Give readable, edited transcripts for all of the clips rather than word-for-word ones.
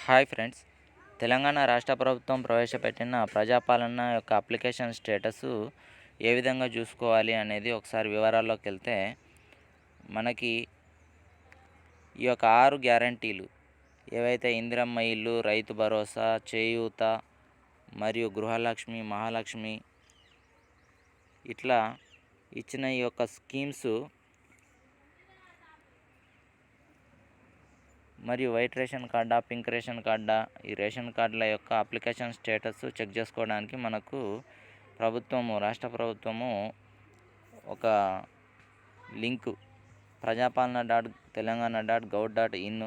Hi friends. Telangana రాష్ట్ర ప్రభుత్వం ప్రవేశపెట్టిన ప్రజాపాలన యొక్క అప్లికేషన్ స్టేటస్ ఏ విధంగా చూసుకోవాలి అనేది ఒకసారి వివరాల్లోకి వెళ్తే, మనకి ఈ యొక్క 6 గ్యారంటీలు ఏవైతే ఇందిరమ్మ ఇల్లు, రైతు భరోసా, చేయూత మరియు గృహలక్ష్మి, మహాలక్ష్మి ఇట్లా ఇచ్చిన ఈ యొక్క స్కీమ్స్ మరియు వైట్ రేషన్ కార్డా, పింక్ రేషన్ కార్డా, ఈ రేషన్ కార్డుల యొక్క అప్లికేషన్ స్టేటస్ చెక్ చేసుకోవడానికి మనకు రాష్ట్ర ప్రభుత్వము ఒక లింకు ప్రజాపాలన.తెలంగాణ.gov.in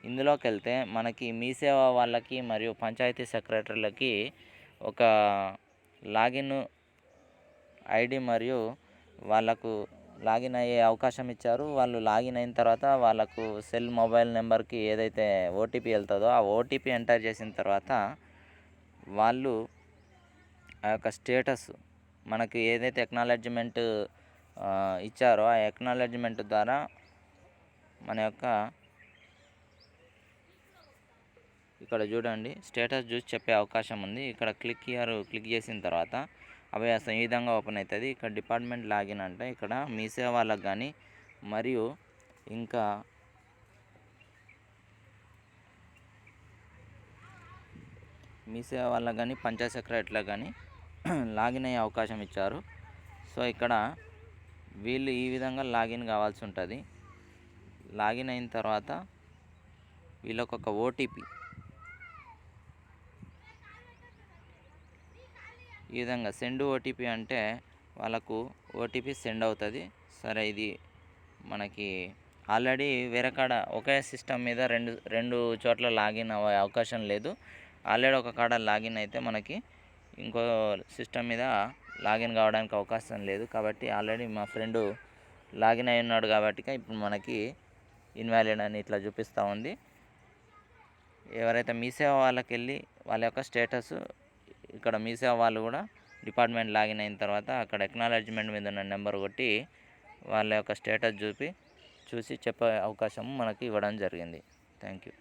ఇందులోకి వెళ్తే మనకి మీ సేవ వాళ్ళకి మరియు పంచాయతీ సెక్రటరీలకి ఒక లాగిన్ ఐడి మరియు వాళ్ళకు లాగిన్ అయ్యే అవకాశం ఇచ్చారు. వాళ్ళు లాగిన్ అయిన తర్వాత వాళ్ళకు మొబైల్ నెంబర్కి ఏదైతే ఓటీపీ వెళ్తుందో ఆ ఓటీపీ ఎంటర్ చేసిన తర్వాత వాళ్ళు ఆ యొక్క స్టేటస్ మనకి ఏదైతే ఎక్నాలెడ్జ్మెంట్ ఇచ్చారో ఆ ఎక్నాలెడ్జ్మెంట్ ద్వారా మన యొక్క ఇక్కడ చూడండి స్టేటస్ చూసి చెప్పే అవకాశం ఉంది. ఇక్కడ క్లిక్ చేసిన తర్వాత అవి అసలు ఈ విధంగా ఓపెన్ అవుతుంది. ఇక్కడ డిపార్ట్మెంట్ లాగిన్ అంటే ఇక్కడ మీ సేవ వాళ్ళకి కానీ మరియు ఇంకా మీ సేవ వాళ్ళకి కానీ పంచాయత్ సెక్రటరీలకు కానీ లాగిన్ అయ్యే అవకాశం ఇచ్చారు. సో ఇక్కడ వీళ్ళు ఈ విధంగా లాగిన్ కావాల్సి ఉంటుంది. లాగిన్ అయిన తర్వాత వీళ్ళకి ఒక ఓటీపీ ఈ విధంగా సెండ్ ఓటీపీ అంటే వాళ్ళకు ఓటీపీ సెండ్ అవుతుంది. సరే, ఇది మనకి ఆల్రెడీ వేరే కాడ ఒకే సిస్టమ్ మీద రెండు చోట్ల లాగిన్ అయ్యే అవకాశం లేదు. ఆల్రెడీ ఒక కాడ లాగిన్ అయితే మనకి ఇంకో సిస్టమ్ మీద లాగిన్ కావడానికి అవకాశం లేదు. కాబట్టి ఆల్రెడీ మా ఫ్రెండు లాగిన్ అయి ఉన్నాడు కాబట్టి ఇప్పుడు మనకి ఇన్వాలిడ్ అని ఇట్లా చూపిస్తూ ఉంది. ఎవరైతే మీ సేవ వాళ్ళకి వెళ్ళి వాళ్ళ యొక్క స్టేటస్ ఇక్కడ మీ సేవ వాళ్ళు కూడా డిపార్ట్మెంట్ లాగిన్ అయిన తర్వాత అక్కడ ఎక్నాలెడ్జ్మెంట్ మీద ఉన్న నెంబర్ కొట్టి వాళ్ళ యొక్క స్టేటస్ చూసి చెప్పే అవకాశం మనకి ఇవ్వడం జరిగింది. Thank you.